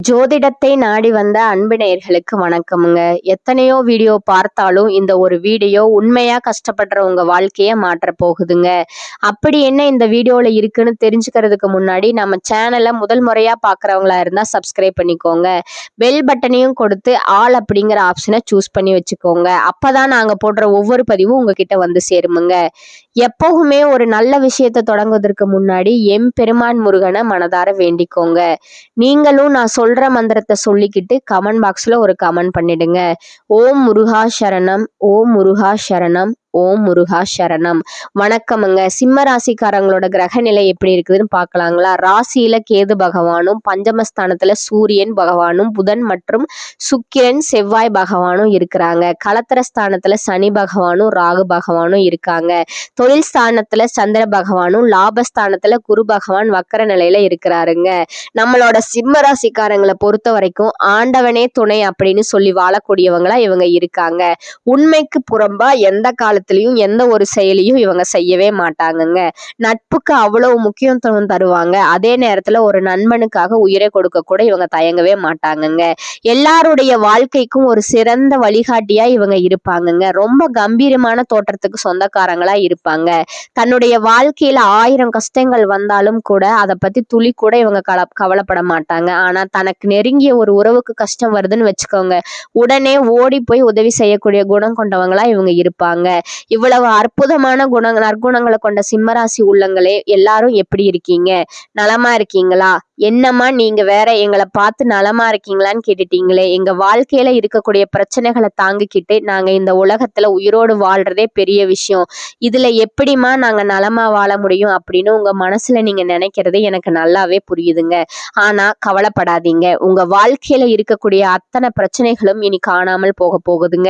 ஜோதிடத்தை நாடி வந்த அன்பு நேயர்களுக்கு வணக்கமுங்க. எத்தனையோ வீடியோ பார்த்தாலும் இந்த ஒரு வீடியோ உண்மையா கஷ்டப்படுற உங்க வாழ்க்கைய மாற்ற போகுதுங்க. அப்படி என்ன இந்த வீடியோல இருக்குன்னு தெரிஞ்சுக்கிறதுக்கு முன்னாடி நம்ம சேனலை முதல் முறையா பார்க்குறவங்களா இருந்தா சப்ஸ்கிரைப் பண்ணிக்கோங்க. பெல் பட்டனையும் கொடுத்து ஆல் அப்படிங்கிற ஆப்ஷனை சூஸ் பண்ணி வச்சுக்கோங்க. அப்பதான் நாங்க போடுற ஒவ்வொரு பதிவும் உங்ககிட்ட வந்து சேருமுங்க. எப்பவுமே ஒரு நல்ல விஷயத்தை தொடங்குவதற்கு முன்னாடி எம்பெருமான் முருகனை மனதார வேண்டிக்கோங்க. நீங்களும் நான் சொல்ற மந்திரத்தை சொல்லிக்கிட்டு கமெண்ட் பாக்ஸ்ல ஒரு கமெண்ட் பண்ணிடுங்க. ஓம் முருகா சரணம், ஓம் முருகா சரணம், ஓம் முருகா சரணம். வணக்கமுங்க. சிம்ம ராசிக்காரங்களோட கிரக நிலை எப்படி இருக்குதுன்னு பார்க்கலாங்களா? ராசியில கேது பகவானும், பஞ்சமஸ்தானத்துல சூரியன் பகவானும், புதன் மற்றும் சுக்கிரன் செவ்வாய் பகவானும் இருக்கிறாங்க. களத்திர ஸ்தானத்துல சனி பகவானும் ராகு பகவானும் இருக்காங்க. தொழில் ஸ்தானத்துல சந்திர பகவானும், லாபஸ்தானத்துல குரு பகவான் வக்கர நிலையில இருக்கிறாருங்க. நம்மளோட சிம்ம ராசிக்காரங்களை பொறுத்த வரைக்கும் ஆண்டவனே துணை அப்படின்னு சொல்லி வாழக்கூடியவங்களா இவங்க இருக்காங்க. உண்மைக்கு புறம்பா எந்த காலத்திலையும் எந்த ஒரு செயலையும் இவங்க செய்யவே மாட்டாங்கங்க. நட்புக்கு அவ்வளவு முக்கியத்துவம் தருவாங்க. அதே நேரத்துல ஒரு நண்பனுக்காக உயிரை கொடுக்க கூட இவங்க தயங்கவே மாட்டாங்கங்க. எல்லாருடைய வாழ்க்கைக்கும் ஒரு சிறந்த வழிகாட்டியா இவங்க இருப்பாங்கங்க. ரொம்ப கம்பீரமான தோற்றத்துக்கு சொந்தக்காரங்களா இருப்பாங்க. தன்னுடைய வாழ்க்கையில 1000 கஷ்டங்கள் வந்தாலும் கூட அதை பத்தி துளி கூட இவங்க கவலைப்பட மாட்டாங்க. ஆனா தனக்கு நெருங்கிய ஒரு உறவுக்கு கஷ்டம் வருதுன்னு வச்சுக்கோங்க, உடனே ஓடி போய் உதவி செய்யக்கூடிய குணம் கொண்டவங்களா இவங்க இருப்பாங்க. இவ்வளவு அற்புதமான நற்குணங்களை கொண்ட சிம்மராசி உள்ளங்களே, எல்லாரும் எப்படி இருக்கீங்க? நலமா இருக்கீங்களா? என்னம்மா நீங்க வேற எங்களை பார்த்து நலமா இருக்கீங்களான்னு கேட்டுட்டீங்களே. எங்க வாழ்க்கையில இருக்கக்கூடிய பிரச்சனைகளை தாங்கிக்கிட்டு நாங்க இந்த உலகத்துல உயிரோடு வாழ்றதே பெரிய விஷயம். இதுல எப்படிமா நாங்க நலமா வாழ முடியும் அப்படின்னு உங்க மனசுல நீங்க நினைக்கிறது எனக்கு நல்லாவே புரியுதுங்க. ஆனா கவலைப்படாதீங்க. உங்க வாழ்க்கையில இருக்கக்கூடிய அத்தனை பிரச்சனைகளும் இனி காணாமல் போக போகுதுங்க.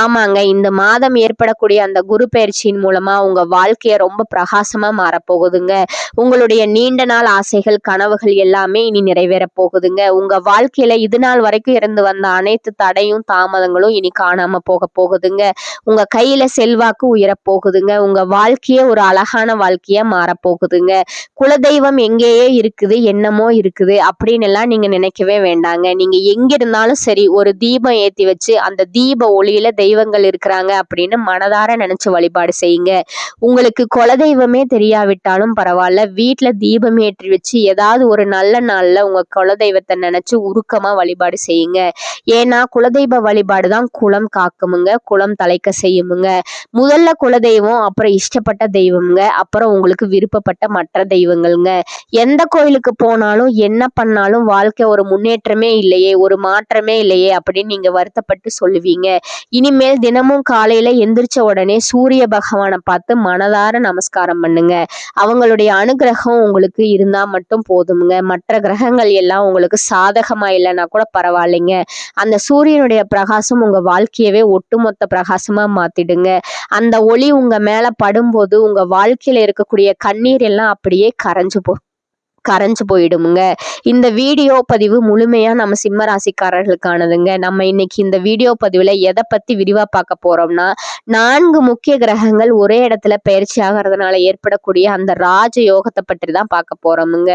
ஆமாங்க, இந்த மாதம் ஏற்படக்கூடிய அந்த குரு பயிற்சியின் மூலமா உங்க வாழ்க்கைய ரொம்ப பிரகாசமா மாறப்போகுதுங்க. உங்களுடைய நீண்ட நாள் ஆசைகள், கனவுகள் எல்லாமே இனி நிறைவேற போகுதுங்க. உங்க வாழ்க்கையில இது நாள் வரைக்கும் இருந்து வந்த அனைத்து தடையும் தாமதங்களும் இனி காணாம போக போகுதுங்க. உங்க கையில செல்வாக்கு உயர போகுதுங்க. உங்க வாழ்க்கையே ஒரு அழகான வாழ்க்கையா மாறப்போகுதுங்க. குலதெய்வம் எங்கேயே இருக்குது, என்னமோ இருக்குது அப்படின்னு எல்லாம் நீங்க நினைக்கவே வேண்டாங்க. நீங்க எங்க இருந்தாலும் சரி, ஒரு தீபம் ஏத்தி வச்சு அந்த தீப ஒளியில தெய்வங்கள் இருக்கிறாங்க அப்படின்னு மனதார நினைச்சு வழிபாடு செய்யுங்க. உங்களுக்கு குலதெய்வமே தெரியாவிட்டாலும் பரவாயில்ல, வீட்டுல தீபம் ஏற்றி வச்சு ஏதாவது ஒரு நல்ல நாள்ல உங்க குலதெய்வத்தை நினைச்சு உருக்கமா வழிபாடு செய்யுங்க. ஏன்னா குலதெய்வ வழிபாடு தான் குலம் காக்குமுங்க, குலம் தலைக்க செய்யுமுங்க. முதல்ல குலதெய்வம், அப்புறம் இஷ்டப்பட்ட தெய்வம்ங்க, அப்புறம் உங்களுக்கு விருப்பப்பட்ட மற்ற தெய்வங்கள்ங்க. எந்த கோயிலுக்கு போனாலும் என்ன பண்ணாலும் வாழ்க்கை ஒரு முன்னேற்றமே இல்லையே, ஒரு மாற்றமே இல்லையே அப்படின்னு நீங்க வருத்தப்பட்டு சொல்லுவீங்க. இனிமேல் தினமும் காலையில எந்திரிச்ச உடனே சூரிய பகவானை பார்த்து மனதார நமஸ்காரம் பண்ணுங்க. அவங்களுடைய அனுகிரகம் உங்களுக்கு இருந்தா மட்டும் போதுமுங்க. மற்ற கிரகங்கள் எல்லாம் உங்களுக்கு சாதகமா இல்லைன்னா கூட பரவாயில்லைங்க. அந்த சூரியனுடைய பிரகாசம் உங்க வாழ்க்கையவே ஒட்டுமொத்த பிரகாசமா மாத்திடுங்க. அந்த ஒளி உங்க மேல படும்போது உங்க வாழ்க்கையில இருக்கக்கூடிய கண்ணீர் எல்லாம் அப்படியே கரைஞ்சு போயிடுமுங்க. இந்த வீடியோ பதிவு முழுமையா நம்ம சிம்ம ராசிக்காரர்களுக்கானதுங்க. நம்ம இன்னைக்கு இந்த வீடியோ பதிவுல எதை பத்தி விரிவா பார்க்க போறோம்னா, 4 முக்கிய கிரகங்கள் ஒரே இடத்துல பயிற்சி ஆகிறதுனால ஏற்படக்கூடிய அந்த ராஜ யோகத்தை பற்றி தான் பார்க்க போறோமுங்க.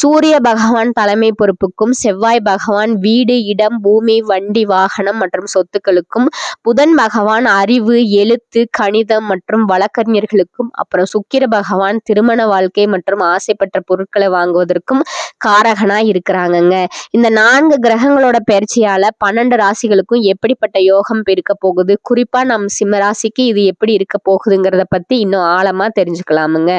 சூரிய பகவான் தலைமை பொறுப்புக்கும், செவ்வாய் பகவான் வீடு, இடம், பூமி, வண்டி, வாகனம் மற்றும் சொத்துக்களுக்கும், புதன் பகவான் அறிவு, எழுத்து, கணிதம் மற்றும் வழக்கறிஞர்களுக்கும், அப்புறம் சுக்கிர பகவான் திருமண வாழ்க்கை மற்றும் ஆசைப்பட்ட பொருட்களை வாங்குவதற்கும் காரகனா இருக்கிறாங்கங்க. இந்த 4 கிரகங்களோட பயிற்சியால 12 ராசிகளுக்கும் எப்படிப்பட்ட யோகம் இருக்க போகுது, குறிப்பா நம் சிம்ம ராசிக்கு இது எப்படி இருக்க போகுதுங்கிறத பத்தி இன்னும் ஆழமா தெரிஞ்சுக்கலாமுங்க.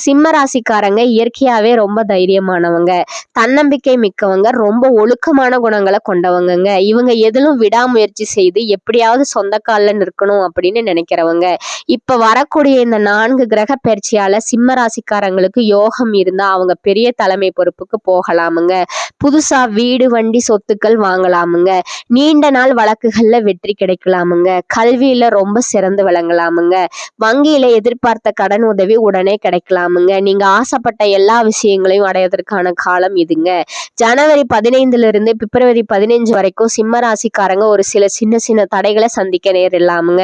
சிம்ம ராசிக்காரங்க இயற்கையாவே ரொம்ப தைரியமானவங்க, தன்னம்பிக்கை மிக்கவங்க, ரொம்ப ஒழுக்கமான குணங்களை கொண்டவங்கங்க. இவங்க எதிலும் விடாமுயற்சி செய்து எப்படியாவது சொந்த காலில் நிற்கணும் அப்படின்னு நினைக்கிறவங்க. இப்ப வரக்கூடிய இந்த 4 கிரக பயிற்சியால சிம்ம ராசிக்காரங்களுக்கு யோகம் இருந்தா அவங்க பெரிய தலைமை பொறுப்புக்கு போகலாமுங்க. புதுசா வீடு, வண்டி, சொத்துக்கள் வாங்கலாமுங்க. நீண்ட நாள் வழக்குகள்ல வெற்றி கிடைக்கலாமுங்க. கல்வியில ரொம்ப சிறந்து விளங்கலாமுங்க. வங்கியில எதிர்பார்த்த கடன் உதவி உடனே கிடைக்கலாமுங்க. நீங்க ஆசைப்பட்ட எல்லா விஷயங்களையும் அடைவதற்கான காலம் இதுங்க. ஜனவரி 15 இருந்து பிப்ரவரி 15 வரைக்கும் சிம்ம ராசிக்காரங்க ஒரு சில சின்ன சின்ன தடைகளை சந்திக்க நேரிடலாமுங்க.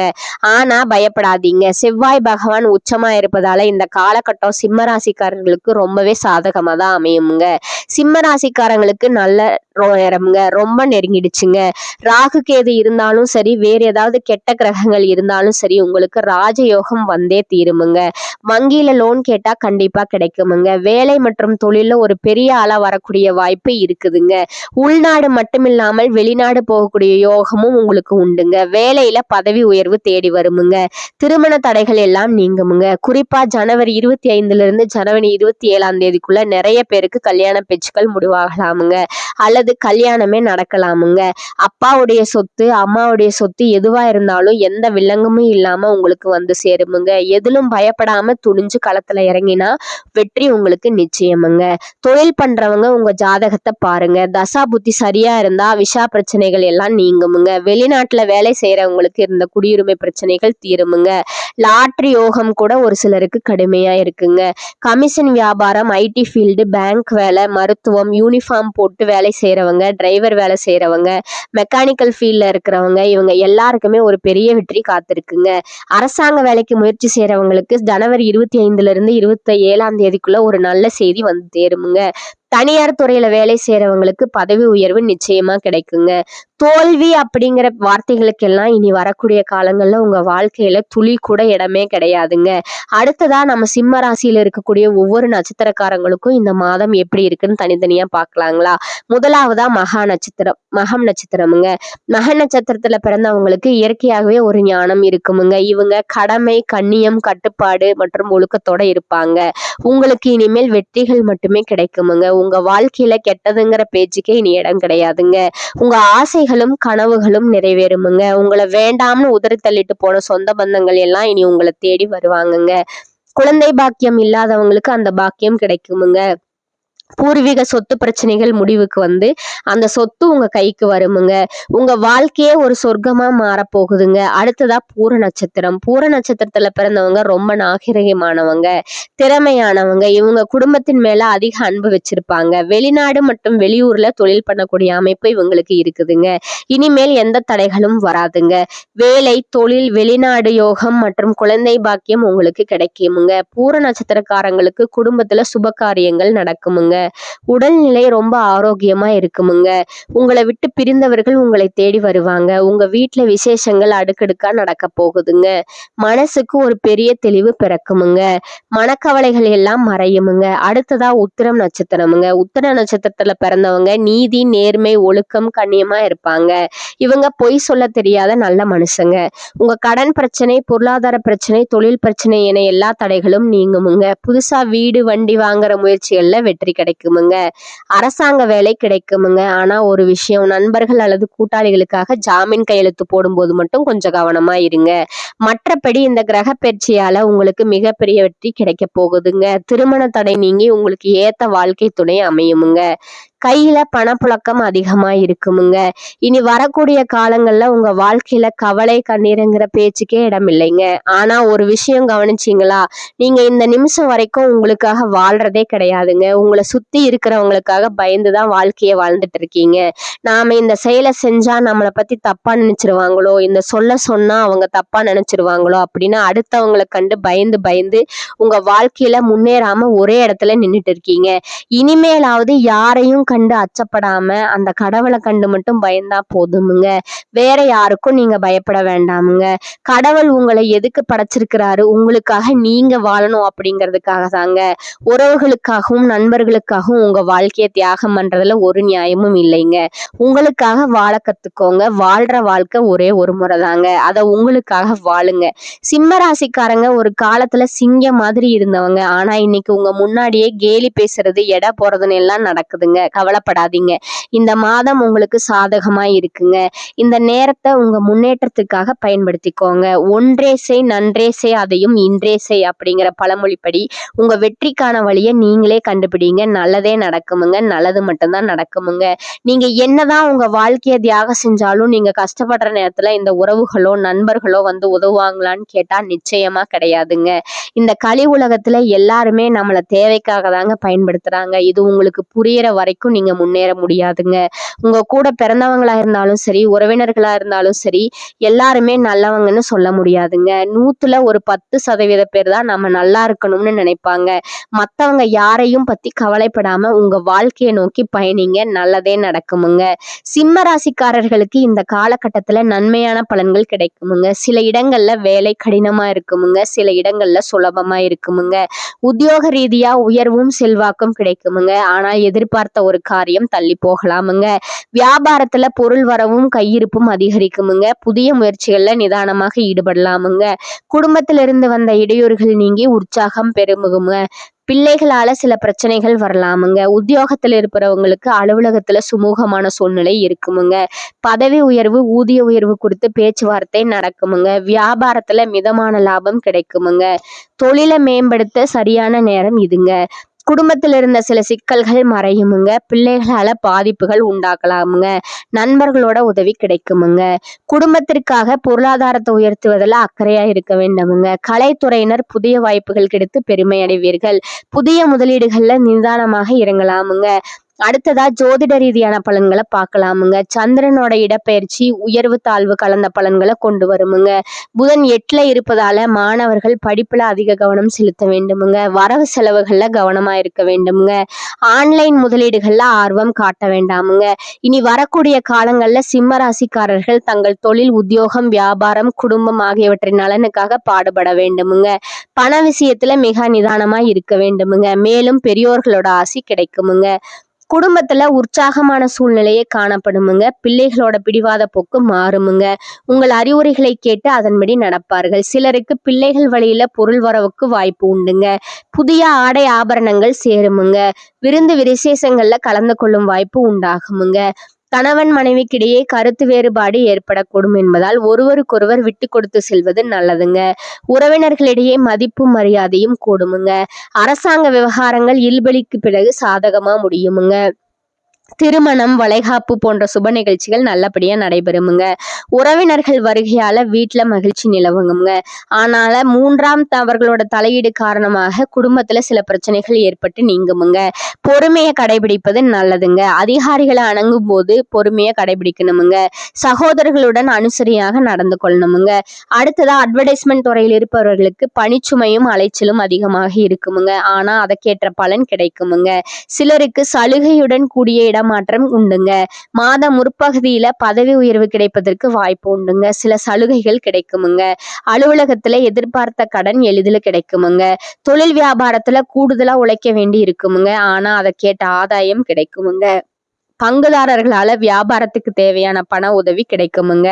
ஆனா பயப்படாதீங்க. செவ்வாய் பகவான் உச்சமா இருப்பதால இந்த காலகட்டம் சிம்ம ராசிக்காரர்களுக்கு ரொம்பவே சாதகமா தான் அமையுங்க. சிம்ம ராசிக்காரங்களுக்கு நேரம்ங்க, ரொம்ப நெருங்கிடுச்சுங்க. ராகு கேது இருந்தாலும் சரி, வேற ஏதாவது கெட்ட கிரகங்கள் இருந்தாலும் சரி, உங்களுக்கு ராஜயோகம் வந்தே தீருமுங்க. வங்கியில லோன் கேட்டா கண்டிப்பா கிடைக்குமுங்க. வேலை மற்றும் தொழில்ல ஒரு பெரிய ஆளா வரக்கூடிய வாய்ப்பு இருக்குதுங்க. உள்நாடு மட்டுமில்லாமல் வெளிநாடு போகக்கூடிய யோகமும் உங்களுக்கு உண்டுங்க. வேலையில பதவி உயர்வு தேடி வருமுங்க. திருமண தடைகள் எல்லாம் நீங்குமுங்க. குறிப்பா ஜனவரி 25 இருந்து ஜனவரி 27 நிறைய பேருக்கு கல்யாண பேச்சுக்கள் முடிவாகலாமுங்க. அல்லது கல்யாணமே நடக்கலாமுங்க. அப்பாவுடைய சொத்து, அம்மாவுடைய சொத்து எதுவா இருந்தாலும் எந்த வில்லங்கமும் இல்லாம உங்களுக்கு வந்து சேருமுங்க. எதிலும் பயப்படாம துணிஞ்சு களத்துல இறங்கினா வெற்றி உங்களுக்கு நிச்சயமுங்க. தொழில் பண்றவங்க உங்க ஜாதகத்தை பாருங்க. தசா புத்தி சரியா இருந்தா விஷா பிரச்சனைகள் எல்லாம் நீங்குமுங்க. வெளிநாட்டுல வேலை செய்யறவங்களுக்கு இருந்த குடியுரிமை பிரச்சனைகள் தீருமுங்க. லாட்ரி யோகம் கூட ஒரு சிலருக்கு கடுமையா இருக்குங்க. கமிஷன் வியாபாரம், ஐடி ஃபீல்டு, பேங்க் வேலை, மருத்துவம், யூனிஃபார்ம் போட்டு வேலை செய்யறவங்க, டிரைவர் வேலை செய்யறவங்க, மெக்கானிக்கல் ஃபீல்ட்ல இருக்கிறவங்க, இவங்க எல்லாருக்குமே ஒரு பெரிய வெற்றி காத்திருக்குங்க. அரசாங்க வேலைக்கு முயற்சி செய்யறவங்களுக்கு ஜனவரி 25 இருந்து 27 ஒரு நல்ல செய்தி வந்து தேருமுங்க. தனியார் துறையில வேலை செய்யறவங்களுக்கு பதவி உயர்வு நிச்சயமா கிடைக்குங்க. தோல்வி அப்படிங்கிற வார்த்தைகளுக்கெல்லாம் இனி வரக்கூடிய காலங்கள்ல உங்க வாழ்க்கையில துளி கூட இடமே கிடையாதுங்க. அடுத்ததா நம்ம சிம்ம ராசியில இருக்கக்கூடிய ஒவ்வொரு நட்சத்திரக்காரங்களுக்கும் இந்த மாதம் எப்படி இருக்குன்னு தனித்தனியா பார்க்கலாங்களா? முதலாவதா மகம் நட்சத்திரமுங்க. மக நட்சத்திரத்துல பிறந்தவங்களுக்கு இயற்கையாகவே ஒரு ஞானம் இருக்குமுங்க. இவங்க கடமை, கண்ணியம், கட்டுப்பாடு மற்றும் ஒழுக்கத்தோட இருப்பாங்க. உங்களுக்கு இனிமேல் வெற்றிகள் மட்டுமே கிடைக்குமுங்க. உங்க வாழ்க்கையில கெட்டதுங்கிற பேச்சுக்கே இனி இடம் கிடையாதுங்க. உங்க ஆசைகளும் கனவுகளும் நிறைவேறுமுங்க. உங்களை வேண்டாம்னு உதறி தள்ளிட்டு போன சொந்த பந்தங்கள் எல்லாம் இனி உங்களை தேடி வருவாங்கங்க. குழந்தை பாக்கியம் இல்லாதவங்களுக்கு அந்த பாக்கியம் கிடைக்குமுங்க. பூர்வீக சொத்து பிரச்சனைகள் முடிவுக்கு வந்து அந்த சொத்து உங்க கைக்கு வருமுங்க. உங்க வாழ்க்கையே ஒரு சொர்க்கமா மாறப்போகுதுங்க. அடுத்ததா பூர நட்சத்திரம். பூர நட்சத்திரத்துல பிறந்தவங்க ரொம்ப நாகரிகமானவங்க, திறமையானவங்க. இவங்க குடும்பத்தின் மேல அதிக அன்பு வச்சிருப்பாங்க. வெளிநாடு மற்றும் வெளியூர்ல தொழில் பண்ணக்கூடிய அமைப்பு இவங்களுக்கு இருக்குதுங்க. இனிமேல் எந்த தடைகளும் வராதுங்க. வேலை, தொழில், வெளிநாடு யோகம் மற்றும் குழந்தை பாக்கியம் உங்களுக்கு கிடைக்குமுங்க. பூர நட்சத்திரக்காரங்களுக்கு குடும்பத்துல சுப காரியங்கள் நடக்குமுங்க. உடல்நிலை ரொம்ப ஆரோக்கியமா இருக்குமுங்க. உங்களை விட்டு பிரிந்தவர்கள் உங்களை தேடி வருவாங்க. உங்க வீட்டுல விசேஷங்கள் அடுக்கடுக்கா நடக்க போகுதுங்க. மனசுக்கு ஒரு பெரிய தெளிவு பிறக்குமுங்க. மனக்கவலைகள் எல்லாம் மறையுமுங்க. அடுத்ததா உத்திரம் நட்சத்திரமுங்க. உத்திர நட்சத்திரத்துல பிறந்தவங்க நீதி, நேர்மை, ஒழுக்கம், கண்ணியமா இருப்பாங்க. இவங்க பொய் சொல்ல தெரியாத நல்ல மனுஷங்க. உங்க கடன் பிரச்சனை, பொருளாதார பிரச்சனை, தொழில் பிரச்சனை என எல்லா தடைகளும் நீங்குமுங்க. புதுசா வீடு, வண்டி வாங்குற முயற்சிகள்ல வெற்றி கிடைக்குமுங்க. அரசாங்க வேலை கிடைக்குமுங்க. ஆனா ஒரு விஷயம், நண்பர்கள் அல்லது கூட்டாளிகளுக்காக ஜாமீன் கையெழுத்து போடும்போது மட்டும் கொஞ்சம் கவனமா இருங்க. மற்றபடி இந்த கிரக பயிற்சியால உங்களுக்கு மிகப்பெரிய வெற்றி கிடைக்க போகுதுங்க. திருமண தடை நீங்கி உங்களுக்கு ஏத்த வாழ்க்கை துணை அமையுமுங்க. கையில பணப்புழக்கம் அதிகமா இருக்குமுங்க. இனி வரக்கூடிய காலங்கள்ல உங்க வாழ்க்கையில கவலை, கண்ணீருங்கிற பேச்சுக்கே இடம் இல்லைங்க. ஆனா ஒரு விஷயம் கவனிச்சீங்களா? நீங்க இந்த நிமிஷம் வரைக்கும் உங்களுக்காக வாழ்றதே கிடையாதுங்க. உங்களை சுத்தி இருக்கிறவங்களுக்காக பயந்துதான் வாழ்க்கைய வாழ்ந்துட்டு இருக்கீங்க. நாம இந்த செயலை செஞ்சா நம்மளை பத்தி தப்பா நினைச்சிருவாங்களோ, இந்த சொன்னா அவங்க தப்பா நினைச்சிருவாங்களோ அப்படின்னு அடுத்தவங்களை கண்டு பயந்து பயந்து உங்க வாழ்க்கையில முன்னேறாம ஒரே இடத்துல நின்னுட்டு இருக்கீங்க. இனிமேலாவது யாரையும் கண்டு அச்சப்படாம அந்த கடவுளை கண்டு மட்டும் பயந்தா போதுமுங்க. வேற யாருக்கும் நீங்க பயப்பட வேண்டாமுங்க. கடவுள் உங்களை எதுக்கு படைச்சிருக்கிறாரு? உங்களுக்காக நீங்க வாழணும் அப்படிங்கிறதுக்காக தாங்க. உறவுகளுக்காகவும் நண்பர்களுக்காகவும் உங்க வாழ்க்கையை தியாகம் பண்றதுல ஒரு நியாயமும் இல்லைங்க. உங்களுக்காக வாழ கத்துக்கோங்க. வாழ்ற வாழ்க்கை ஒரே ஒரு முறை தாங்க. அதை உங்களுக்காக வாழுங்க. சிம்ம ராசிக்காரங்க ஒரு காலத்துல சிங்கம் மாதிரி இருந்தவங்க. ஆனா இன்னைக்கு உங்க முன்னாடியே கேலி பேசுறது, எடை போறதுன்னு எல்லாம் நடக்குதுங்க. கவலைப்படாதீங்க. இந்த மாதம் உங்களுக்கு சாதகமா இருக்குங்க. இந்த நேரத்தை உங்க முன்னேற்றத்துக்காக பயன்படுத்திக்கோங்க. ஒன்றே செய், நன்றே செய், அதையும் இன்றே செய் அப்படிங்கிற பழமொழிப்படி உங்க வெற்றிக்கான வழியை நீங்களே கண்டுபிடிங்க. நல்லதே நடக்குமுங்க. நல்லது மட்டும்தான் நடக்குமுங்க. நீங்க என்னதான் உங்க வாழ்க்கையை தியாகம் செஞ்சாலும் நீங்க கஷ்டப்படுற நேரத்துல இந்த உறவுகளோ நண்பர்களோ வந்து உதவுவாங்களான்னு கேட்டா நிச்சயமா கிடையாதுங்க. இந்த கலி உலகத்துல எல்லாருமே நம்மளை தேவைக்காக தாங்க பயன்படுத்துறாங்க. இது உங்களுக்கு புரியிற வரைக்கும் வரைக்கும் நீங்க முன்னேற முடியாதுங்க. உங்க கூட பிறந்தவங்களா இருந்தாலும் சரி, உறவினர்களா இருந்தாலும் சரி, எல்லாருமே நல்லவங்கன்னு சொல்ல முடியாதுங்க. 100ல ஒரு 10% பேர் தான் நம்ம நல்லா இருக்கணும்னு நினைப்பாங்க. மத்தவங்க யாரையும் பத்தி கவலைப்படாம உங்க வாழ்க்கையை நோக்கி பயணிங்க, நல்லதே நடக்குமுங்க. சிம்ம ராசிக்காரர்களுக்கு இந்த காலகட்டத்துல நன்மையான பலன்கள் கிடைக்குமுங்க. சில இடங்கள்ல வேலை கடினமா இருக்குமுங்க, சில இடங்கள்ல சுலபமா இருக்குமுங்க. உத்தியோக ரீதியா உயர்வும் செல்வாக்கும் கிடைக்குமுங்க. ஆனா எதிர்பார்த்த ஒரு காரியம் தள்ளி போகலாமுங்க. வியாபாரத்துல பொருள் வரவும் கையிருப்பும் அதிகரிக்குமுங்க. புதிய முயற்சிகள்ல நிதானமாக ஈடுபடலாமுங்க. குடும்பத்திலிருந்து வந்த இடையூறுகள் நீங்கி உற்சாகம் பெருகுமுங்க. பிள்ளைகளால சில பிரச்சனைகள் வரலாமுங்க. உத்தியோகத்துல இருக்கிறவங்களுக்கு அலுவலகத்துல சுமூகமான சூழ்நிலை இருக்குமுங்க. பதவி உயர்வு, ஊதிய உயர்வு குறித்து பேச்சுவார்த்தை நடக்குமுங்க. வியாபாரத்துல மிதமான லாபம் கிடைக்குமுங்க. தொழிலை மேம்படுத்த சரியான நேரம் இதுங்க. குடும்பத்துல இருந்த சில சிக்கல்கள் மறையுமுங்க. பிள்ளைகளால பாதிப்புகள் உண்டாக்கலாமுங்க. நண்பர்களோட உதவி கிடைக்குமுங்க. குடும்பத்திற்காக பொருளாதாரத்தை உயர்த்துவதில் அக்கறையா இருக்க வேண்டுமுங்க. கலைத்துறையினர் புதிய வாய்ப்புகள் கிடைத்து பெருமை அடைவீர்கள். புதிய முதலீடுகள்ல நிதானமாக இறங்கலாமுங்க. அடுத்ததா ஜோதிட ரீதியான பலன்களை பார்க்கலாமுங்க. சந்திரனோட இடப்பெயர்ச்சி உயர்வு தாழ்வு கலந்த பலன்களை கொண்டு வருமுங்க. புதன் 8ல இருப்பதால மாணவர்கள் படிப்புல அதிக கவனம் செலுத்த வேண்டுமுங்க. வரவு செலவுகள்ல கவனமா இருக்க வேண்டுமுங்க. ஆன்லைன் முதலீடுகள்ல ஆர்வம் காட்ட வேண்டாமுங்க. இனி வரக்கூடிய காலங்கள்ல சிம்ம ராசிக்காரர்கள் தங்கள் தொழில், உத்தியோகம், வியாபாரம், குடும்பம் ஆகியவற்றின் நலனுக்காக பாடுபட வேண்டுமுங்க. பண விஷயத்துல மிக நிதானமா இருக்க வேண்டுமுங்க. மேலும் பெரியோர்களோட ஆசி கிடைக்குமுங்க. குடும்பத்துல உற்சாகமான சூழ்நிலையே காணப்படுமுங்க. பிள்ளைகளோட பிடிவாத போக்கு மாறுமுங்க. உங்கள் அறிவுரைகளை கேட்டு அதன்படி நடப்பார்கள். சிலருக்கு பிள்ளைகள் வழியில பொருள் வரவுக்கு வாய்ப்பு உண்டுங்க. புதிய ஆடை ஆபரணங்கள் சேருமுங்க. விருந்து விசேஷங்கள்ல கலந்து கொள்ளும் வாய்ப்பு உண்டாகுமுங்க. கணவன் மனைவிக்கிடையே கருத்து வேறுபாடு ஏற்படக்கூடும் என்பதால் ஒருவருக்கொருவர் விட்டு கொடுத்து செல்வது நல்லதுங்க. உறவினர்களிடையே மதிப்பும் மரியாதையும் கூடுமுங்க. அரசாங்க விவகாரங்கள் இல்பலிக்கு பிறகு சாதகமா முடியுமுங்க. திருமணம், வளைகாப்பு போன்ற சுப நிகழ்ச்சிகள் நல்லபடியா நடைபெறுமுங்க. உறவினர்கள் வருகையால வீட்டுல மகிழ்ச்சி நிலவுங்க. ஆனால 3ஆம் அவர்களோட தலையீடு காரணமாக குடும்பத்துல சில பிரச்சனைகள் ஏற்பட்டு நீங்குமுங்க. பொறுமையை கடைபிடிப்பது நல்லதுங்க. அதிகாரிகளை அணுகும் போது பொறுமையை கடைபிடிக்கணுமுங்க. சகோதரர்களுடன் அனுசரியாக நடந்து கொள்ளணுமுங்க. அடுத்ததா அட்வர்டைஸ்மெண்ட் துறையில் இருப்பவர்களுக்கு பணிச்சுமையும் அலைச்சலும் அதிகமாக இருக்குமுங்க. ஆனா அதற்கேற்ற பலன் கிடைக்குமுங்க. சிலருக்கு சலுகையுடன் கூடிய இடமாற்றம் உண்டுங்க. மாத முற்பகுதியில பதவி உயர்வு கிடைப்பதற்கு வாய்ப்பு உண்டுங்க. சில சலுகைகள் கிடைக்குமுங்க. அலுவலகத்துல எதிர்பார்த்த கடன் எளிதில் கிடைக்குமுங்க. தொழில் வியாபாரத்துல கூடுதலா உழைக்க வேண்டி இருக்குமுங்க. ஆனா அதற்கேற்ற ஆதாயம் கிடைக்குமுங்க. பங்குதாரர்களால வியாபாரத்துக்கு தேவையான பண உதவி கிடைக்குமுங்க.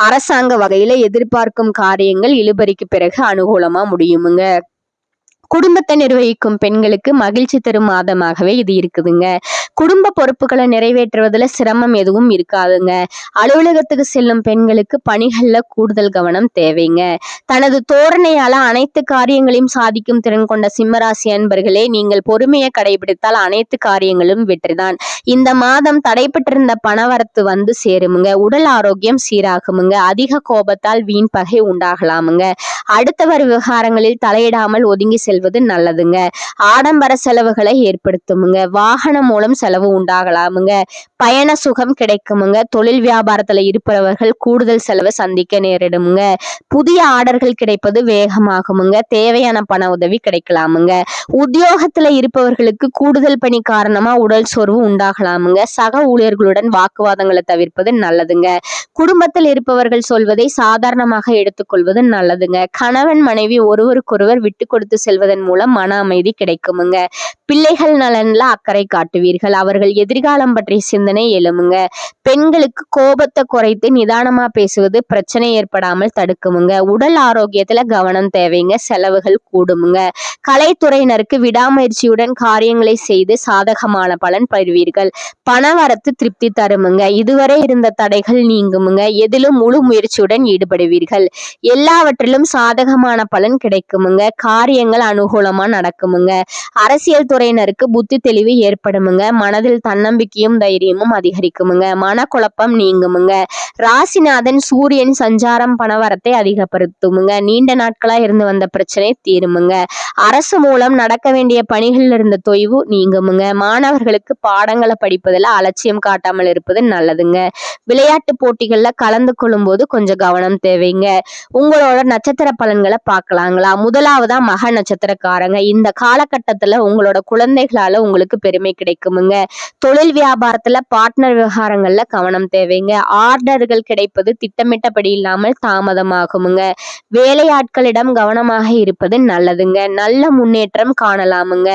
அரசாங்க வகையில எதிர்பார்க்கும் காரியங்கள் இழுபறிக்கு பிறகு அனுகூலமா முடியுமுங்க. குடும்பத்தை நிர்வகிக்கும் பெண்களுக்கு மகிழ்ச்சி தரும் மாதமாகவே இது இருக்குதுங்க. குடும்ப பொறுப்புகளை நிறைவேற்றுவதில் சிரமம் எதுவும் இருக்காதுங்க. அலுவலகத்துக்கு செல்லும் பெண்களுக்கு பணிகள்ல கூடுதல் கவனம் தேவைங்க. தனது தோரணையால அனைத்து காரியங்களையும் சாதிக்கும் திறன் கொண்ட சிம்மராசி அன்பர்களே, நீங்கள் பொறுமையை கடைபிடித்தால் அனைத்து காரியங்களும் வெற்றிதான். இந்த மாதம் தடைபட்டிருந்த பணவரத்து வந்து சேருமுங்க. உடல் ஆரோக்கியம் சீராகுமுங்க. அதிக கோபத்தால் வீண் பகை உண்டாகலாமுங்க. அடுத்தவர் விவகாரங்களில் தலையிடாமல் ஒதுங்கி செல்வது நல்லதுங்க. ஆடம்பர செலவுகளை ஏற்படுத்துமுங்க. வாகனம் மூலம் செலவு உண்டாகலாமுங்க. பயண சுகம் கிடைக்குமுங்க. தொழில் வியாபாரத்துல இருப்பவர்கள் கூடுதல் செலவு சந்திக்க நேரிடுமுங்க. புதிய ஆர்டர்கள் கிடைப்பது வேகமாகுமுங்க. தேவையான பண உதவி கிடைக்கலாமுங்க. உத்தியோகத்துல இருப்பவர்களுக்கு கூடுதல் பணி காரணமா உடல் சோர்வு உண்டாகலாமுங்க. சக ஊழியர்களுடன் வாக்குவாதங்களை தவிர்ப்பது நல்லதுங்க. குடும்பத்தில் இருப்பவர்கள் சொல்வதை சாதாரணமாக எடுத்துக்கொள்வது நல்லதுங்க. கணவன் மனைவி ஒருவருக்கொருவர் விட்டு கொடுத்து செல்வதன் மூலம் மன அமைதி கிடைக்குமுங்க. பிள்ளைகள் நலன்ல அக்கறை காட்டுவீர்கள். அவர்கள் எதிர்காலம் பற்றிய சிந்தனை எழுமுங்க. பெண்களுக்கு கோபத்தை குறைத்து நிதானமா பேசுவது பிரச்சனை ஏற்படாமல் தடுக்குமுங்க. உடல் ஆரோக்கியத்துல கவனம் தேவைங்க. செலவுகள் கூடுமுங்க. கலைத்துறையினருக்கு விடாமுயற்சியுடன் காரியங்களை செய்து சாதகமான பலன் பெறுவீர்கள். பணவரத்து திருப்தி தருமுங்க. இதுவரை இருந்த தடைகள் நீங்குமுங்க. எதிலும் முழு முயற்சியுடன் ஈடுபடுவீர்கள். எல்லாவற்றிலும் சாதகமான பலன் கிடைக்குமுங்க. காரியங்கள் அனுகூலமா நடக்குமுங்க. அரசியல் துறையினருக்கு புத்தி தெளிவு ஏற்படுமுங்க. மனதில் தன்னம்பிக்கையும் தைரியமும் அதிகரிக்குமுங்க. மனக்குழப்பம் நீங்குமுங்க. ராசிநாதன் சூரியன் சஞ்சாரம் பணவரத்தை அதிகப்படுத்துமுங்க. நீண்ட நாட்களா இருந்து வந்த பிரச்சனை தீருமுங்க. அரசு மூலம் நடக்க வேண்டிய பணிகளில் இருந்த தொய்வு நீங்குமுங்க. மாணவர்களுக்கு பாடங்களை படிப்பதில் அலட்சியம் காட்டாமல் இருப்பது நல்லதுங்க. விளையாட்டு போட்டிகள்ல கலந்து கொள்ளும் போது கொஞ்சம் கவனம் தேவைங்க. உங்களோட நட்சத்திர பலன்களை பார்க்கலாங்களா? முதலாவதா மக நட்சத்திரக்காரங்க. இந்த காலகட்டத்துல உங்களோட குழந்தைகளால உங்களுக்கு பெருமை கிடைக்குமுங்க. தொழில் வியாபாரத்துல பார்ட்னர் விவகாரங்கள்ல கவனம் தேவைங்க. ஆர்டர்கள் கிடைப்பது திட்டமிட்டபடி இல்லாமல் தாமதமாகுமுங்க. வேலையாட்களிடம் கவனமாக இருப்பது நல்லதுங்க. நல்ல முன்னேற்றம் காணலாமுங்க.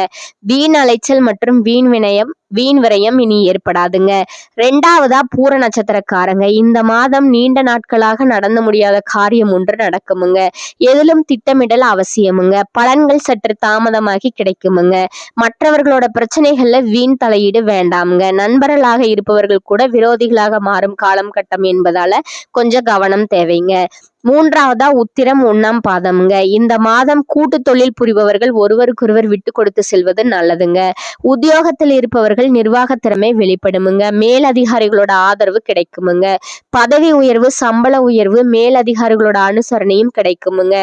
வீண் அலைச்சல் மற்றும் வீண் விரயம் இனி ஏற்படாதுங்க. ரெண்டாவதா பூர நட்சத்திரக்காரங்க. இந்த மாதம் நீண்ட நாட்களாக நடந்து முடியாத காரியம் ஒன்று நடக்குமுங்க. எதிலும் திட்டமிடல் அவசியமுங்க. பலன்கள் சற்று தாமதமாகி கிடைக்குமுங்க. மற்றவர்களோட பிரச்சனைகள்ல வீண் தலையீடு வேண்டாமுங்க. நண்பர்களாக இருப்பவர்கள் கூட விரோதிகளாக மாறும் காலம் கட்டம் என்பதால கொஞ்சம் கவனம் தேவைங்க. மூன்றாவதா உத்திரம் 1ஆம் பாதம்ங்க. இந்த மாதம் கூட்டு தொழில் புரிபவர்கள் ஒருவருக்கொருவர் விட்டு கொடுத்து செல்வது நல்லதுங்க. உத்தியோகத்தில் இருப்பவர்கள் நிர்வாக திறமை வெளிப்படுமுங்க. மேலதிகாரிகளோட ஆதரவு கிடைக்குமுங்க. பதவி உயர்வு, சம்பள உயர்வு, மேலதிகாரிகளோட அனுசரணையும் கிடைக்குமுங்க.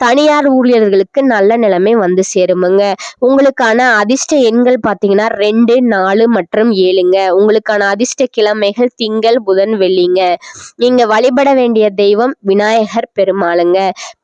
தனியார் ஊழியர்களுக்கு நல்ல நிலைமை வந்து சேருமுங்க. உங்களுக்கான அதிர்ஷ்ட எண்கள் பார்த்தீங்கன்னா 2, 4 மற்றும் 7ங்க. உங்களுக்கான அதிர்ஷ்ட கிழமைகள் திங்கள், புதன், வெள்ளிங்க. நீங்க வழிபட வேண்டிய தெய்வம் விநாயகர் பெருமாளுங்க.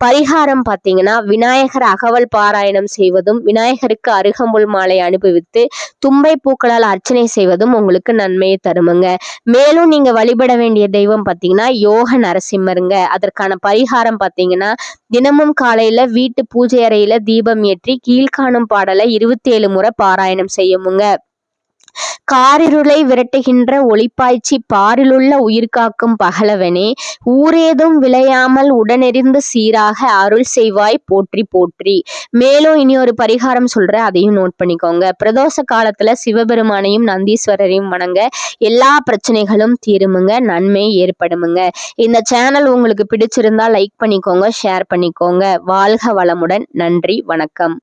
பரிகாரம் பார்த்தீங்கன்னா விநாயகர் அகவல் பாராயணம் செய்வதும், விநாயகருக்கு அருகம்புல் மாலை அனுபவித்து தும்பை பூக்களால் அர்ச்சனை செய்வதும் உங்களுக்கு நன்மையை தருமுங்க. மேலும் நீங்க வழிபட வேண்டிய தெய்வம் பார்த்தீங்கன்னா யோக நரசிம்மருங்க. அதற்கான பரிகாரம் பார்த்தீங்கன்னா தினமும் காலையில வீட்டு பூஜை அறையில தீபம் ஏற்றி கீழ்காணும் பாடலை 27 முறை பாராயணம் செய்யமுங்க. காரிருளை விரட்டுகின்ற ஒளிப்பாய்ச்சி பாரிலுள்ள உயிர்காக்கும் பகலவனே, ஊரேதும் விளையாமல் உடனெறிந்து சீராக அருள் செய்வாய் போற்றி போற்றி. மேலும் இனி ஒரு பரிகாரம் சொல்றேன், அதையும் நோட் பண்ணிக்கோங்க. பிரதோஷ காலத்துல சிவபெருமானையும் நந்தீஸ்வரரையும் வணங்க எல்லா பிரச்சனைகளும் தீருமுங்க, நன்மை ஏற்படுமுங்க. இந்த சேனல் உங்களுக்கு பிடிச்சிருந்தா லைக் பண்ணிக்கோங்க, ஷேர் பண்ணிக்கோங்க. வாழ்க வளமுடன். நன்றி, வணக்கம்.